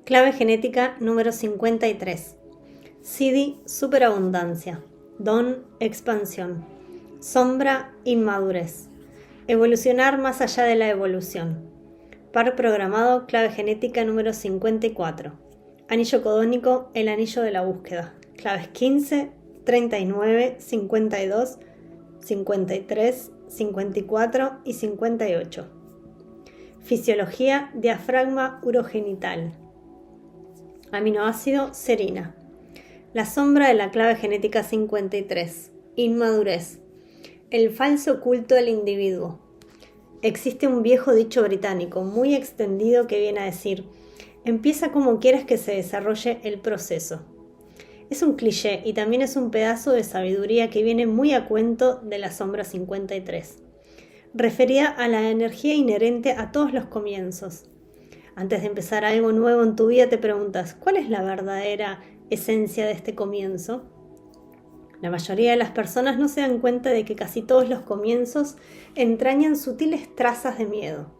Clave genética número 53. Siddhi, superabundancia. Don, expansión. Sombra, inmadurez. Evolucionar más allá de la evolución. Par programado, clave genética número 54. Anillo codónico, el anillo de la búsqueda. Claves 15, 39, 52, 53, 54 y 58. Fisiología, diafragma urogenital. Aminoácido, serina. La sombra de la clave genética 53. Inmadurez. El falso culto del individuo. Existe un viejo dicho británico muy extendido que viene a decir: empieza como quieras que se desarrolle el proceso. Es un cliché y también es un pedazo de sabiduría que viene muy a cuento de la sombra 53, referida a la energía inherente a todos los comienzos. Antes de empezar algo nuevo en tu vida te preguntas: ¿cuál es la verdadera esencia de este comienzo? La mayoría de las personas no se dan cuenta de que casi todos los comienzos entrañan sutiles trazas de miedo.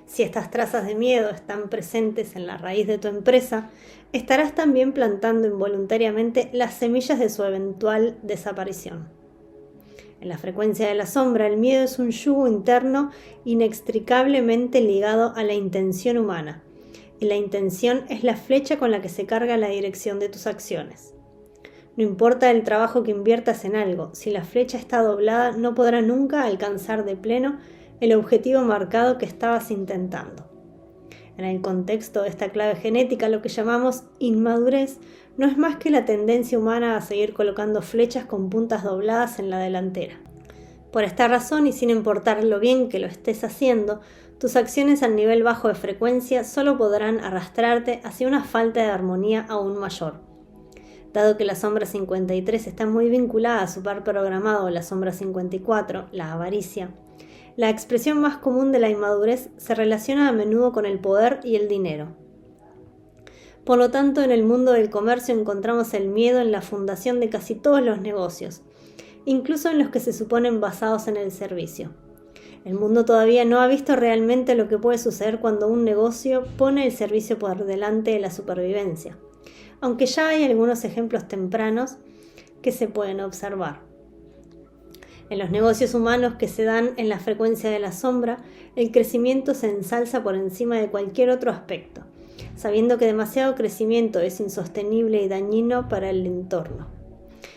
Si estas trazas de miedo están presentes en la raíz de tu empresa, estarás también plantando involuntariamente las semillas de su eventual desaparición. En la frecuencia de la sombra, el miedo es un yugo interno inextricablemente ligado a la intención humana, y la intención es la flecha con la que se carga la dirección de tus acciones. No importa el trabajo que inviertas en algo, si la flecha está doblada no podrá nunca alcanzar de pleno el objetivo marcado que estabas intentando. En el contexto de esta clave genética, lo que llamamos inmadurez no es más que la tendencia humana a seguir colocando flechas con puntas dobladas en la delantera. Por esta razón, y sin importar lo bien que lo estés haciendo, tus acciones al nivel bajo de frecuencia solo podrán arrastrarte hacia una falta de armonía aún mayor. Dado que la sombra 53 está muy vinculada a su par programado, la sombra 54, la avaricia, la expresión más común de la inmadurez se relaciona a menudo con el poder y el dinero. Por lo tanto, en el mundo del comercio encontramos el miedo en la fundación de casi todos los negocios, incluso en los que se suponen basados en el servicio. El mundo todavía no ha visto realmente lo que puede suceder cuando un negocio pone el servicio por delante de la supervivencia, aunque ya hay algunos ejemplos tempranos que se pueden observar. En los negocios humanos que se dan en la frecuencia de la sombra, el crecimiento se ensalza por encima de cualquier otro aspecto, sabiendo que demasiado crecimiento es insostenible y dañino para el entorno.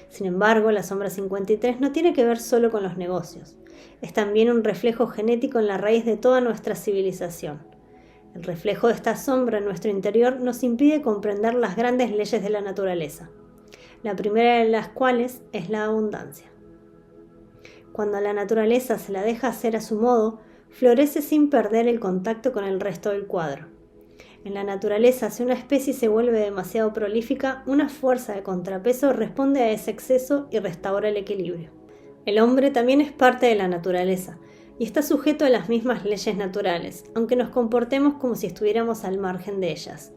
Sin embargo, la sombra 53 no tiene que ver solo con los negocios. Es también un reflejo genético en la raíz de toda nuestra civilización. El reflejo de esta sombra en nuestro interior nos impide comprender las grandes leyes de la naturaleza, la primera de las cuales es la abundancia. Cuando a la naturaleza se la deja hacer a su modo, florece sin perder el contacto con el resto del cuadro. En la naturaleza, si una especie se vuelve demasiado prolífica, una fuerza de contrapeso responde a ese exceso y restaura el equilibrio. El hombre también es parte de la naturaleza y está sujeto a las mismas leyes naturales, aunque nos comportemos como si estuviéramos al margen de ellas.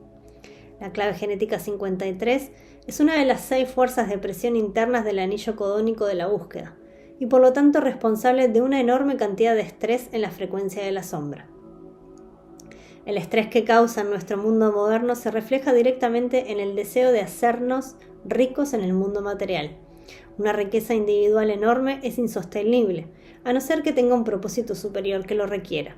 La clave genética 53 es una de las 6 fuerzas de presión internas del anillo codónico de la búsqueda, y por lo tanto responsable de una enorme cantidad de estrés en la frecuencia de la sombra. El estrés que causa en nuestro mundo moderno se refleja directamente en el deseo de hacernos ricos en el mundo material. Una riqueza individual enorme es insostenible, a no ser que tenga un propósito superior que lo requiera.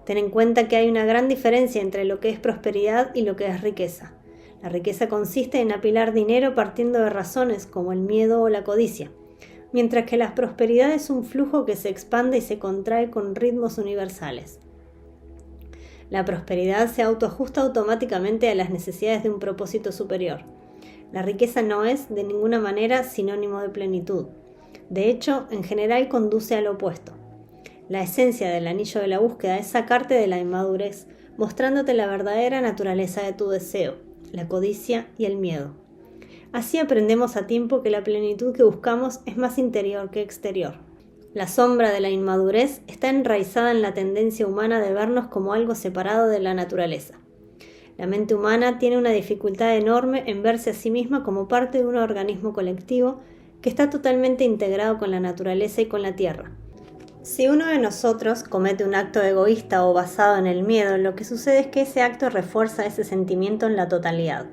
Ten en cuenta que hay una gran diferencia entre lo que es prosperidad y lo que es riqueza. La riqueza consiste en apilar dinero partiendo de razones como el miedo o la codicia, mientras que la prosperidad es un flujo que se expande y se contrae con ritmos universales. La prosperidad se autoajusta automáticamente a las necesidades de un propósito superior. La riqueza no es, de ninguna manera, sinónimo de plenitud. De hecho, en general conduce al opuesto. La esencia del anillo de la búsqueda es sacarte de la inmadurez, mostrándote la verdadera naturaleza de tu deseo, la codicia y el miedo. Así aprendemos a tiempo que la plenitud que buscamos es más interior que exterior. La sombra de la inmadurez está enraizada en la tendencia humana de vernos como algo separado de la naturaleza. La mente humana tiene una dificultad enorme en verse a sí misma como parte de un organismo colectivo que está totalmente integrado con la naturaleza y con la tierra. Si uno de nosotros comete un acto egoísta o basado en el miedo, lo que sucede es que ese acto refuerza ese sentimiento en la totalidad,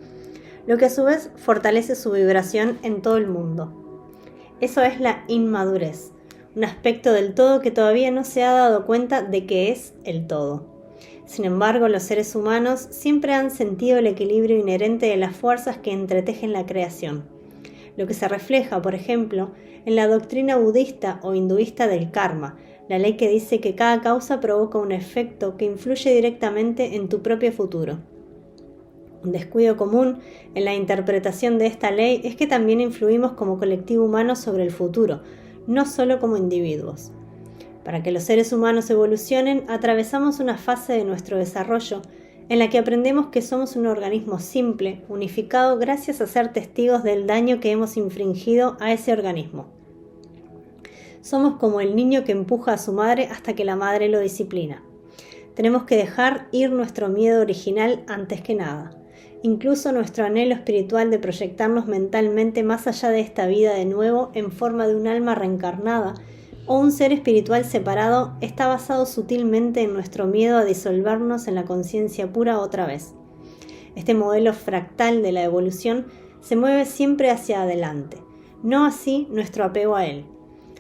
lo que a su vez fortalece su vibración en todo el mundo. Eso es la inmadurez, un aspecto del todo que todavía no se ha dado cuenta de que es el todo. Sin embargo, los seres humanos siempre han sentido el equilibrio inherente de las fuerzas que entretejen la creación, lo que se refleja, por ejemplo, en la doctrina budista o hinduista del karma, la ley que dice que cada causa provoca un efecto que influye directamente en tu propio futuro. Un descuido común en la interpretación de esta ley es que también influimos como colectivo humano sobre el futuro, no solo como individuos. Para que los seres humanos evolucionen, atravesamos una fase de nuestro desarrollo en la que aprendemos que somos un organismo simple, unificado gracias a ser testigos del daño que hemos infringido a ese organismo. Somos como el niño que empuja a su madre hasta que la madre lo disciplina. Tenemos que dejar ir nuestro miedo original antes que nada. Incluso nuestro anhelo espiritual de proyectarnos mentalmente más allá de esta vida de nuevo en forma de un alma reencarnada o un ser espiritual separado está basado sutilmente en nuestro miedo a disolvernos en la conciencia pura otra vez. Este modelo fractal de la evolución se mueve siempre hacia adelante, no así nuestro apego a él.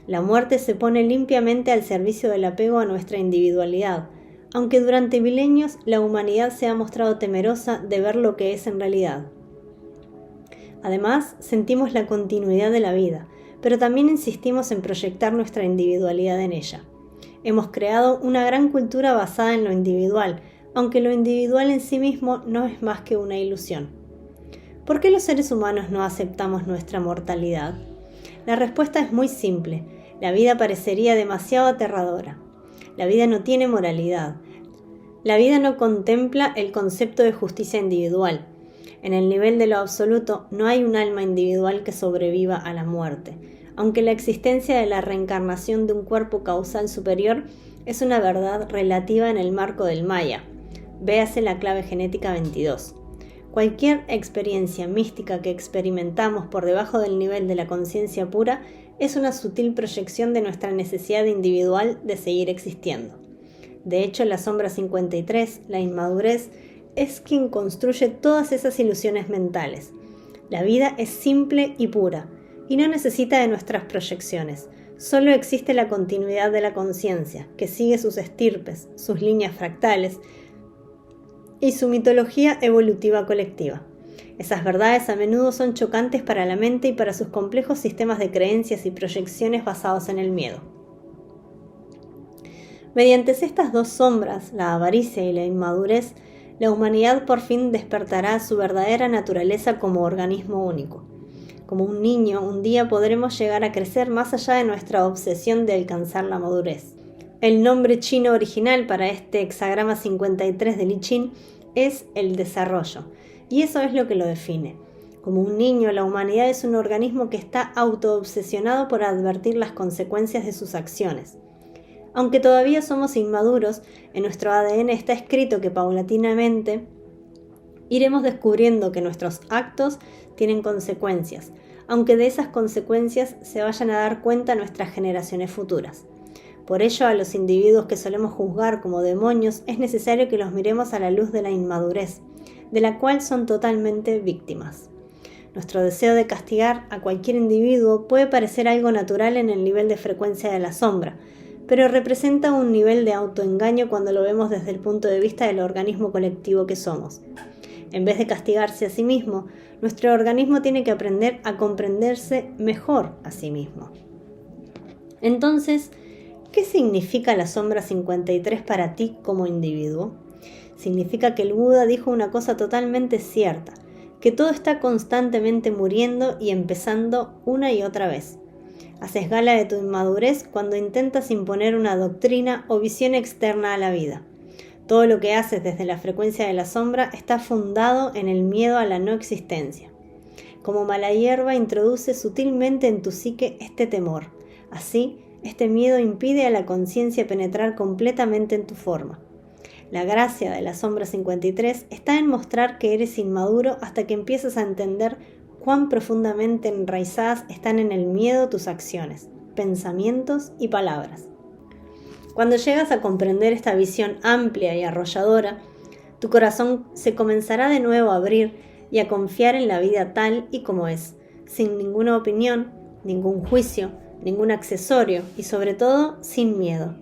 La muerte se pone limpiamente al servicio del apego a nuestra individualidad, aunque durante milenios la humanidad se ha mostrado temerosa de ver lo que es en realidad. Además, sentimos la continuidad de la vida, pero también insistimos en proyectar nuestra individualidad en ella. Hemos creado una gran cultura basada en lo individual, aunque lo individual en sí mismo no es más que una ilusión. ¿Por qué los seres humanos no aceptamos nuestra mortalidad? La respuesta es muy simple. La vida parecería demasiado aterradora. La vida no tiene moralidad. La vida no contempla el concepto de justicia individual. En el nivel de lo absoluto no hay un alma individual que sobreviva a la muerte, aunque la existencia de la reencarnación de un cuerpo causal superior es una verdad relativa en el marco del Maya. Véase la clave genética 22. Cualquier experiencia mística que experimentamos por debajo del nivel de la conciencia pura es una sutil proyección de nuestra necesidad individual de seguir existiendo. De hecho, la sombra 53, la inmadurez, es quien construye todas esas ilusiones mentales. La vida es simple y pura, y no necesita de nuestras proyecciones. Solo existe la continuidad de la conciencia, que sigue sus estirpes, sus líneas fractales y su mitología evolutiva colectiva. Esas verdades a menudo son chocantes para la mente y para sus complejos sistemas de creencias y proyecciones basados en el miedo. Mediante estas dos sombras, la avaricia y la inmadurez, la humanidad por fin despertará su verdadera naturaleza como organismo único. Como un niño, un día podremos llegar a crecer más allá de nuestra obsesión de alcanzar la madurez. El nombre chino original para este hexagrama 53 de Li Chin es el desarrollo, y eso es lo que lo define. Como un niño, la humanidad es un organismo que está autoobsesionado por advertir las consecuencias de sus acciones. Aunque todavía somos inmaduros, en nuestro ADN está escrito que paulatinamente iremos descubriendo que nuestros actos tienen consecuencias, aunque de esas consecuencias se vayan a dar cuenta nuestras generaciones futuras. Por ello, a los individuos que solemos juzgar como demonios es necesario que los miremos a la luz de la inmadurez, de la cual son totalmente víctimas. Nuestro deseo de castigar a cualquier individuo puede parecer algo natural en el nivel de frecuencia de la sombra, pero representa un nivel de autoengaño cuando lo vemos desde el punto de vista del organismo colectivo que somos. En vez de castigarse a sí mismo, nuestro organismo tiene que aprender a comprenderse mejor a sí mismo. Entonces, ¿qué significa la sombra 53 para ti como individuo? Significa que el Buda dijo una cosa totalmente cierta, que todo está constantemente muriendo y empezando una y otra vez. Haces gala de tu inmadurez cuando intentas imponer una doctrina o visión externa a la vida. Todo lo que haces desde la frecuencia de la sombra está fundado en el miedo a la no existencia. Como mala hierba introduce sutilmente en tu psique este temor. Así, este miedo impide a la conciencia penetrar completamente en tu forma. La gracia de la sombra 53 está en mostrar que eres inmaduro hasta que empiezas a entender cuán profundamente enraizadas están en el miedo tus acciones, pensamientos y palabras. Cuando llegas a comprender esta visión amplia y arrolladora, tu corazón se comenzará de nuevo a abrir y a confiar en la vida tal y como es, sin ninguna opinión, ningún juicio, ningún accesorio y sobre todo sin miedo.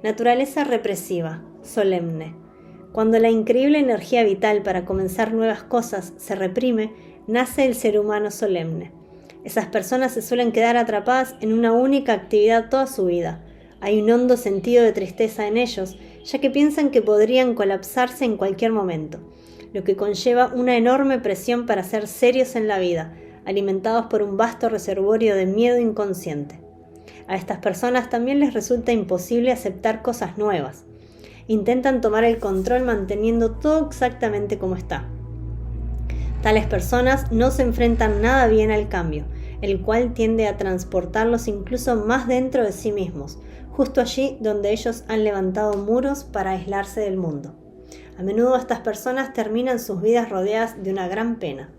Naturaleza represiva, solemne. Cuando la increíble energía vital para comenzar nuevas cosas se reprime, nace el ser humano solemne. Esas personas se suelen quedar atrapadas en una única actividad toda su vida. Hay un hondo sentido de tristeza en ellos, ya que piensan que podrían colapsarse en cualquier momento, lo que conlleva una enorme presión para ser serios en la vida, alimentados por un vasto reservorio de miedo inconsciente. A estas personas también les resulta imposible aceptar cosas nuevas. Intentan tomar el control manteniendo todo exactamente como está. Tales personas no se enfrentan nada bien al cambio, el cual tiende a transportarlos incluso más dentro de sí mismos, justo allí donde ellos han levantado muros para aislarse del mundo. A menudo estas personas terminan sus vidas rodeadas de una gran pena.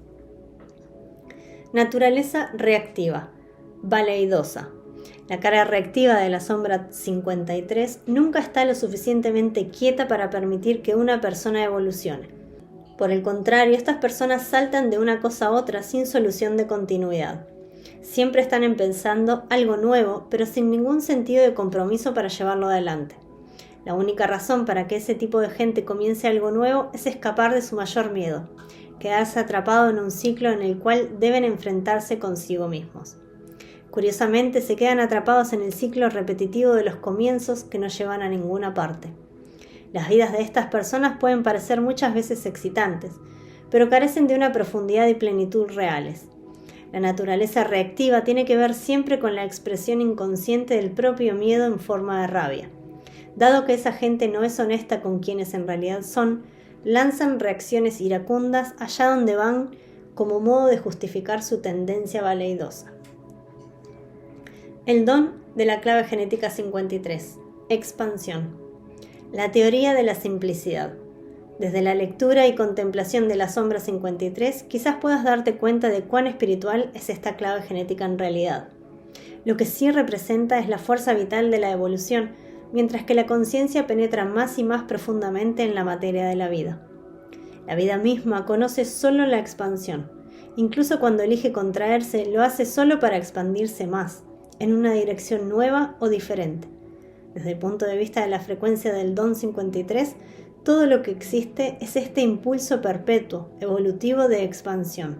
Naturaleza reactiva, valeidosa. La cara reactiva de la sombra 53 nunca está lo suficientemente quieta para permitir que una persona evolucione. Por el contrario, estas personas saltan de una cosa a otra sin solución de continuidad. Siempre están pensando algo nuevo, pero sin ningún sentido de compromiso para llevarlo adelante. La única razón para que ese tipo de gente comience algo nuevo es escapar de su mayor miedo, quedarse atrapado en un ciclo en el cual deben enfrentarse consigo mismos. Curiosamente, se quedan atrapados en el ciclo repetitivo de los comienzos que no llevan a ninguna parte. Las vidas de estas personas pueden parecer muchas veces excitantes, pero carecen de una profundidad y plenitud reales. La naturaleza reactiva tiene que ver siempre con la expresión inconsciente del propio miedo en forma de rabia. Dado que esa gente no es honesta con quienes en realidad son, lanzan reacciones iracundas allá donde van como modo de justificar su tendencia valeidosa. El don de la clave genética 53. Expansión. La teoría de la simplicidad. Desde la lectura y contemplación de la sombra 53, quizás puedas darte cuenta de cuán espiritual es esta clave genética en realidad. Lo que sí representa es la fuerza vital de la evolución, mientras que la conciencia penetra más y más profundamente en la materia de la vida. La vida misma conoce solo la expansión. Incluso cuando elige contraerse, lo hace solo para expandirse más, en una dirección nueva o diferente. Desde el punto de vista de la frecuencia del don 53, todo lo que existe es este impulso perpetuo, evolutivo de expansión.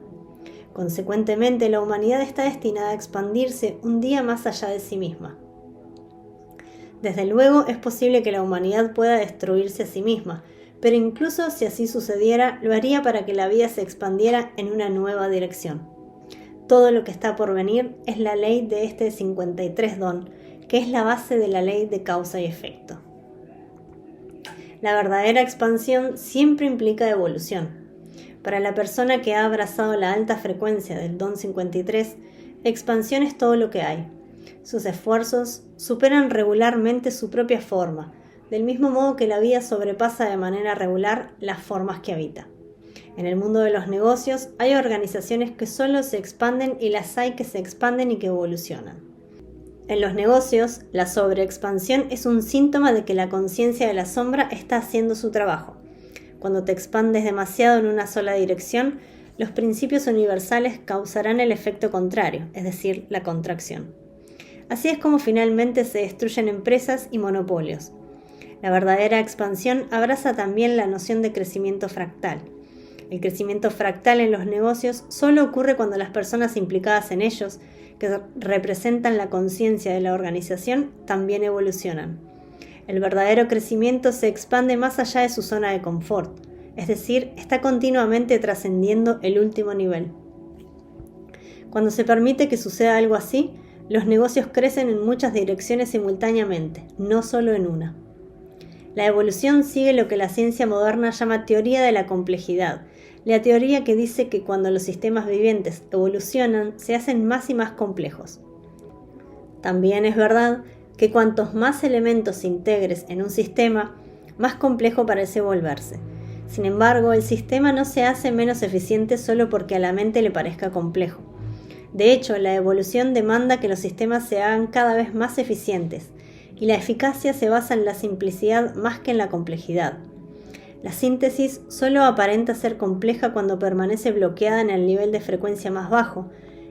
Consecuentemente, la humanidad está destinada a expandirse un día más allá de sí misma. Desde luego, es posible que la humanidad pueda destruirse a sí misma, pero incluso si así sucediera, lo haría para que la vida se expandiera en una nueva dirección. Todo lo que está por venir es la ley de este 53 don, que es la base de la ley de causa y efecto. La verdadera expansión siempre implica evolución. Para la persona que ha abrazado la alta frecuencia del don 53, expansión es todo lo que hay. Sus esfuerzos superan regularmente su propia forma, del mismo modo que la vida sobrepasa de manera regular las formas que habita. En el mundo de los negocios hay organizaciones que solo se expanden y las hay que se expanden y que evolucionan. En los negocios, la sobreexpansión es un síntoma de que la conciencia de la sombra está haciendo su trabajo. Cuando te expandes demasiado en una sola dirección, los principios universales causarán el efecto contrario, es decir, la contracción. Así es como finalmente se destruyen empresas y monopolios. La verdadera expansión abraza también la noción de crecimiento fractal. El crecimiento fractal en los negocios solo ocurre cuando las personas implicadas en ellos, que representan la conciencia de la organización, también evolucionan. El verdadero crecimiento se expande más allá de su zona de confort, es decir, está continuamente trascendiendo el último nivel. Cuando se permite que suceda algo así, los negocios crecen en muchas direcciones simultáneamente, no solo en una. La evolución sigue lo que la ciencia moderna llama teoría de la complejidad, la teoría que dice que cuando los sistemas vivientes evolucionan, se hacen más y más complejos. También es verdad que cuantos más elementos integres en un sistema, más complejo parece volverse. Sin embargo, el sistema no se hace menos eficiente solo porque a la mente le parezca complejo. De hecho, la evolución demanda que los sistemas se hagan cada vez más eficientes. y la eficacia se basa en la simplicidad más que en la complejidad. La síntesis solo aparenta ser compleja cuando permanece bloqueada en el nivel de frecuencia más bajo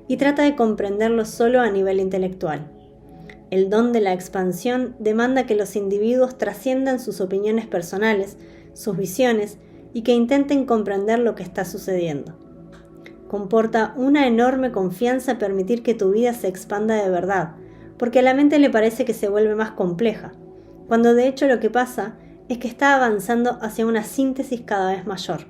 y trata de comprenderlo solo a nivel intelectual. El don de la expansión demanda que los individuos trasciendan sus opiniones personales, sus visiones y que intenten comprender lo que está sucediendo. Comporta una enorme confianza permitir que tu vida se expanda de verdad, porque a la mente le parece que se vuelve más compleja, cuando de hecho lo que pasa es que está avanzando hacia una síntesis cada vez mayor.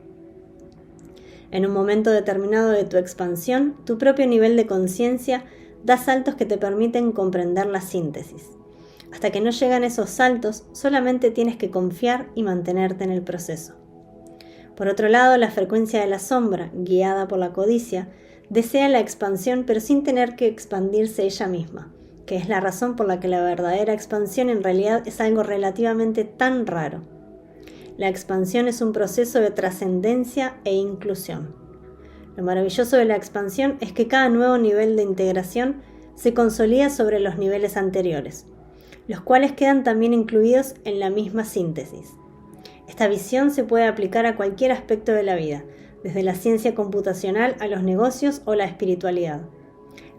En un momento determinado de tu expansión, tu propio nivel de conciencia da saltos que te permiten comprender la síntesis. Hasta que no llegan esos saltos, solamente tienes que confiar y mantenerte en el proceso. Por otro lado, la frecuencia de la sombra, guiada por la codicia, desea la expansión pero sin tener que expandirse ella misma, que es la razón por la que la verdadera expansión en realidad es algo relativamente tan raro. La expansión es un proceso de trascendencia e inclusión. Lo maravilloso de la expansión es que cada nuevo nivel de integración se consolida sobre los niveles anteriores, los cuales quedan también incluidos en la misma síntesis. Esta visión se puede aplicar a cualquier aspecto de la vida, desde la ciencia computacional a los negocios o la espiritualidad.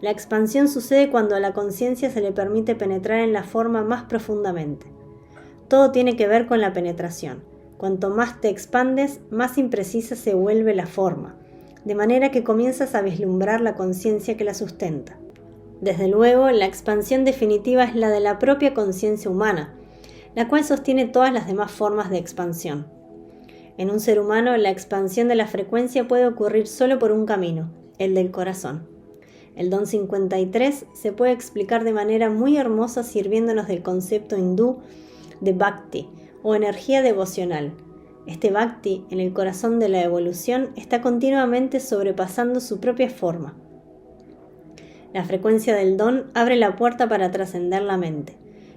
La expansión sucede cuando a la conciencia se le permite penetrar en la forma más profundamente. Todo tiene que ver con la penetración. Cuanto más te expandes, más imprecisa se vuelve la forma, de manera que comienzas a vislumbrar la conciencia que la sustenta. Desde luego, la expansión definitiva es la de la propia conciencia humana, la cual sostiene todas las demás formas de expansión. En un ser humano, la expansión de la frecuencia puede ocurrir solo por un camino, el del corazón. El don 53 se puede explicar de manera muy hermosa sirviéndonos del concepto hindú de Bhakti, o energía devocional. Este Bhakti, en el corazón de la evolución, está continuamente sobrepasando su propia forma. La frecuencia del don abre la puerta para trascender la mente.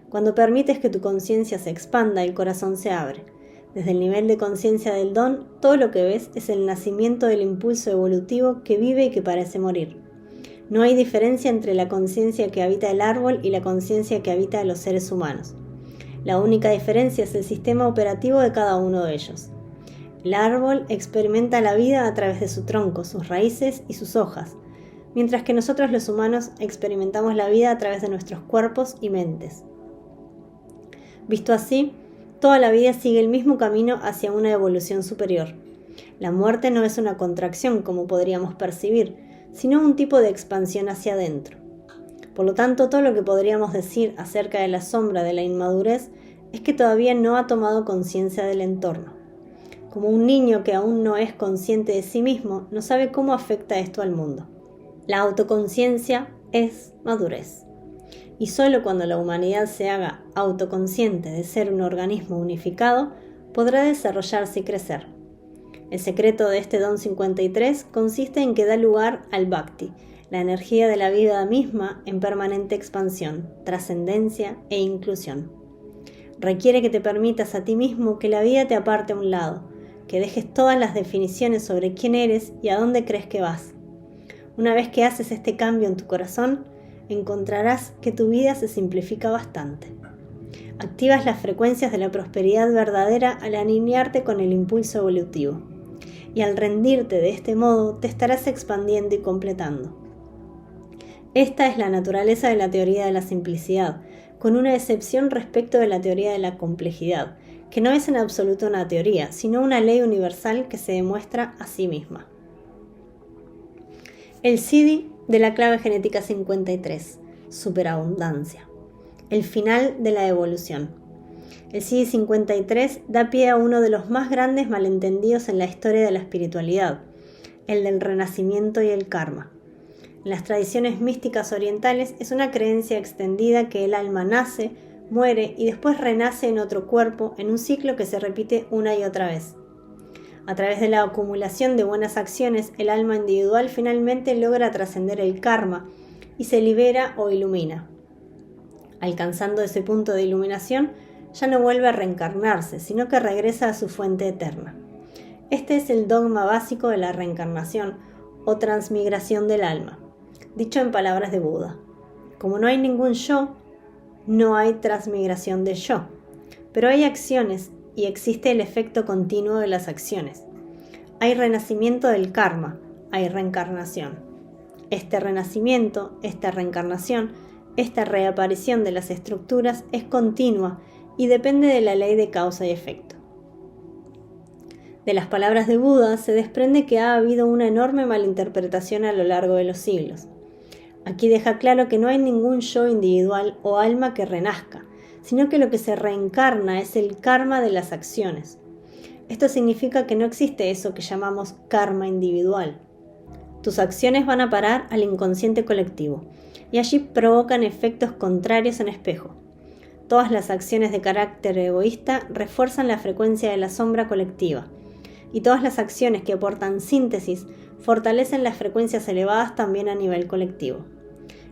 Cuando permites que tu conciencia se expanda, el corazón se abre. Desde el nivel de conciencia del don, todo lo que ves es el nacimiento del impulso evolutivo que vive y que parece morir. No hay diferencia entre la conciencia que habita el árbol y la conciencia que habita a los seres humanos. La única diferencia es el sistema operativo de cada uno de ellos. El árbol experimenta la vida a través de su tronco, sus raíces y sus hojas, mientras que nosotros los humanos experimentamos la vida a través de nuestros cuerpos y mentes. Visto así, toda la vida sigue el mismo camino hacia una evolución superior. La muerte no es una contracción como podríamos percibir, sino un tipo de expansión hacia adentro. Por lo tanto, todo lo que podríamos decir acerca de la sombra de la inmadurez es que todavía no ha tomado conciencia del entorno. Como un niño que aún no es consciente de sí mismo, no sabe cómo afecta esto al mundo. La autoconciencia es madurez. Y solo cuando la humanidad se haga autoconsciente de ser un organismo unificado, podrá desarrollarse y crecer. El secreto de este don 53 consiste en que da lugar al Bhakti, la energía de la vida misma en permanente expansión, trascendencia e inclusión. Requiere que te permitas a ti mismo que la vida te aparte a un lado, que dejes todas las definiciones sobre quién eres y a dónde crees que vas. Una vez que haces este cambio en tu corazón, encontrarás que tu vida se simplifica bastante. Activas las frecuencias de la prosperidad verdadera al alinearte con el impulso evolutivo. Y al rendirte de este modo, te estarás expandiendo y completando. Esta es la naturaleza de la teoría de la simplicidad, con una excepción respecto de la teoría de la complejidad, que no es en absoluto una teoría, sino una ley universal que se demuestra a sí misma. El Siddhi de la clave genética 53, superabundancia. El final de la evolución. El Siddhi 53 da pie a uno de los más grandes malentendidos en la historia de la espiritualidad, el del renacimiento y el karma. En las tradiciones místicas orientales es una creencia extendida que el alma nace, muere y después renace en otro cuerpo en un ciclo que se repite una y otra vez. A través de la acumulación de buenas acciones, el alma individual finalmente logra trascender el karma y se libera o ilumina. Alcanzando ese punto de iluminación, ya no vuelve a reencarnarse, sino que regresa a su fuente eterna. Este es el dogma básico de la reencarnación o transmigración del alma, dicho en palabras de Buda. Como no hay ningún yo, no hay transmigración de yo. Pero hay acciones y existe el efecto continuo de las acciones. Hay renacimiento del karma, hay reencarnación. Este renacimiento, esta reencarnación, esta reaparición de las estructuras es continua y depende de la ley de causa y efecto. De las palabras de Buda se desprende que ha habido una enorme malinterpretación a lo largo de los siglos. Aquí deja claro que no hay ningún yo individual o alma que renazca, sino que lo que se reencarna es el karma de las acciones. Esto significa que no existe eso que llamamos karma individual. Tus acciones van a parar al inconsciente colectivo, y allí provocan efectos contrarios en espejo. Todas las acciones de carácter egoísta refuerzan la frecuencia de la sombra colectiva, y todas las acciones que aportan síntesis fortalecen las frecuencias elevadas también a nivel colectivo.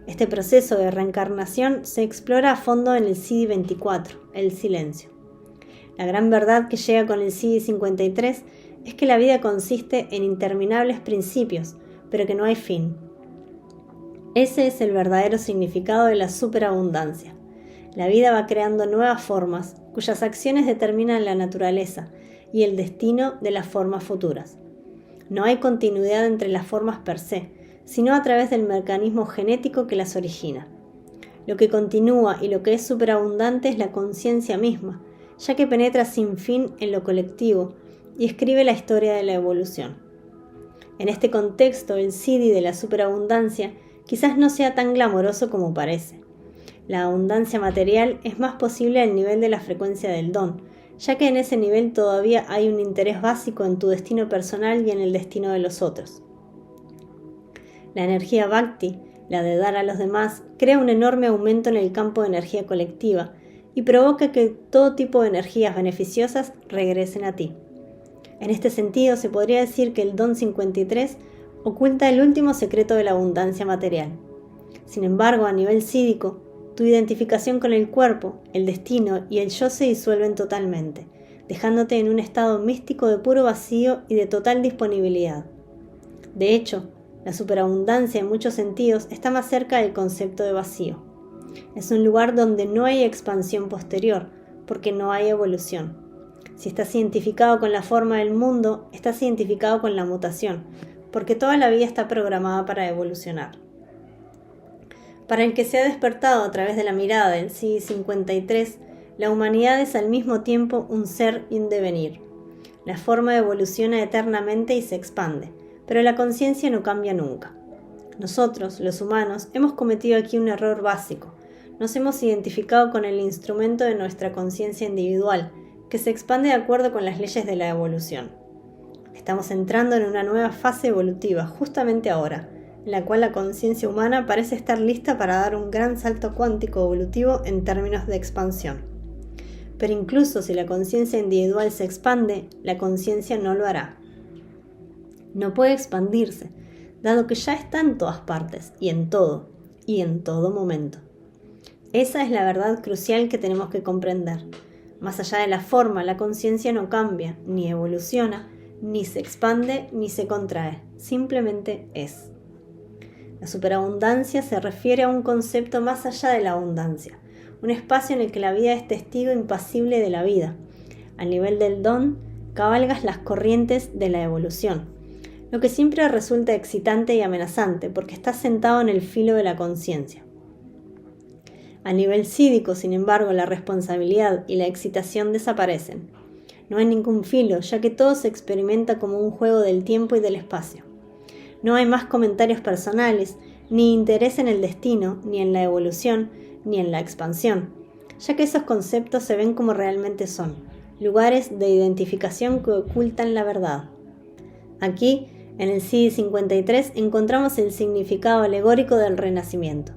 Este proceso de reencarnación se explora a fondo en el CD24, el silencio. La gran verdad que llega con el CD53 es que la vida consiste en interminables principios, pero que no hay fin. Ese es el verdadero significado de la superabundancia. La vida va creando nuevas formas, cuyas acciones determinan la naturaleza y el destino de las formas futuras. No hay continuidad entre las formas per se, sino a través del mecanismo genético que las origina. Lo que continúa y lo que es superabundante es la conciencia misma, ya que penetra sin fin en lo colectivo y escribe la historia de la evolución. En este contexto, el Siddhi de la superabundancia quizás no sea tan glamoroso como parece. La abundancia material es más posible al nivel de la frecuencia del don, ya que en ese nivel todavía hay un interés básico en tu destino personal y en el destino de los otros. La energía Bhakti, la de dar a los demás, crea un enorme aumento en el campo de energía colectiva y provoca que todo tipo de energías beneficiosas regresen a ti. En este sentido, se podría decir que el don 53 oculta el último secreto de la abundancia material. Sin embargo, a nivel sídico, tu identificación con el cuerpo, el destino y el yo se disuelven totalmente, dejándote en un estado místico de puro vacío y de total disponibilidad. De hecho, la superabundancia en muchos sentidos está más cerca del concepto de vacío. Es un lugar donde no hay expansión posterior, porque no hay evolución. Si estás identificado con la forma del mundo, estás identificado con la mutación, porque toda la vida está programada para evolucionar. Para el que se ha despertado a través de la mirada del CD53, la humanidad es al mismo tiempo un ser y un devenir. La forma evoluciona eternamente y se expande, pero la conciencia no cambia nunca. Nosotros, los humanos, hemos cometido aquí un error básico. Nos hemos identificado con el instrumento de nuestra conciencia individual, que se expande de acuerdo con las leyes de la evolución. Estamos entrando en una nueva fase evolutiva justamente ahora, en la cual la conciencia humana parece estar lista para dar un gran salto cuántico evolutivo en términos de expansión. Pero incluso si la conciencia individual se expande, la conciencia no lo hará. No puede expandirse, dado que ya está en todas partes, y en todo momento. Esa es la verdad crucial que tenemos que comprender. Más allá de la forma, la conciencia no cambia, ni evoluciona, ni se expande, ni se contrae. Simplemente es. La superabundancia se refiere a un concepto más allá de la abundancia, un espacio en el que la vida es testigo impasible de la vida. Al nivel del don, cabalgas las corrientes de la evolución, lo que siempre resulta excitante y amenazante porque estás sentado en el filo de la conciencia. A nivel sídico, sin embargo, la responsabilidad y la excitación desaparecen. No hay ningún filo, ya que todo se experimenta como un juego del tiempo y del espacio. No hay más comentarios personales, ni interés en el destino, ni en la evolución, ni en la expansión, ya que esos conceptos se ven como realmente son, lugares de identificación que ocultan la verdad. Aquí, en el CD53, encontramos el significado alegórico del renacimiento.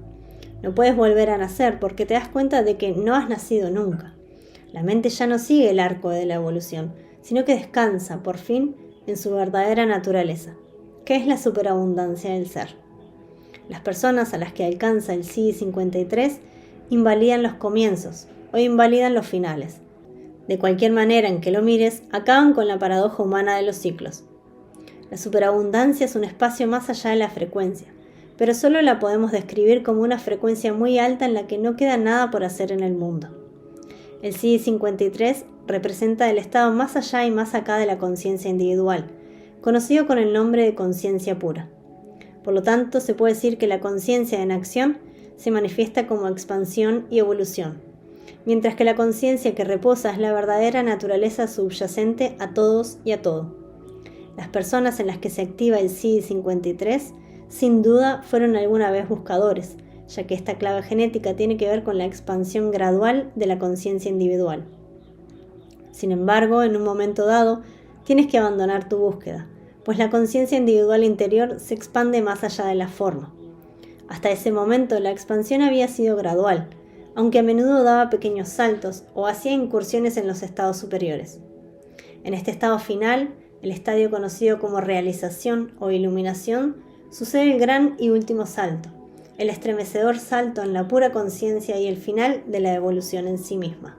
No puedes volver a nacer porque te das cuenta de que no has nacido nunca. La mente ya no sigue el arco de la evolución, sino que descansa, por fin, en su verdadera naturaleza, que es la superabundancia del ser. Las personas a las que alcanza el CD53 invalidan los comienzos o invalidan los finales. De cualquier manera en que lo mires, acaban con la paradoja humana de los ciclos. La superabundancia es un espacio más allá de la frecuencia, pero solo la podemos describir como una frecuencia muy alta en la que no queda nada por hacer en el mundo. El CD53 representa el estado más allá y más acá de la conciencia individual, conocido con el nombre de conciencia pura. Por lo tanto, se puede decir que la conciencia en acción se manifiesta como expansión y evolución, mientras que la conciencia que reposa es la verdadera naturaleza subyacente a todos y a todo. Las personas en las que se activa el CD53 sin duda fueron alguna vez buscadores, ya que esta clave genética tiene que ver con la expansión gradual de la conciencia individual. Sin embargo, en un momento dado, tienes que abandonar tu búsqueda, pues la conciencia individual interior se expande más allá de la forma. Hasta ese momento, la expansión había sido gradual, aunque a menudo daba pequeños saltos o hacía incursiones en los estados superiores. En este estado final, el estadio conocido como realización o iluminación, sucede el gran y último salto, el estremecedor salto en la pura conciencia y el final de la evolución en sí misma.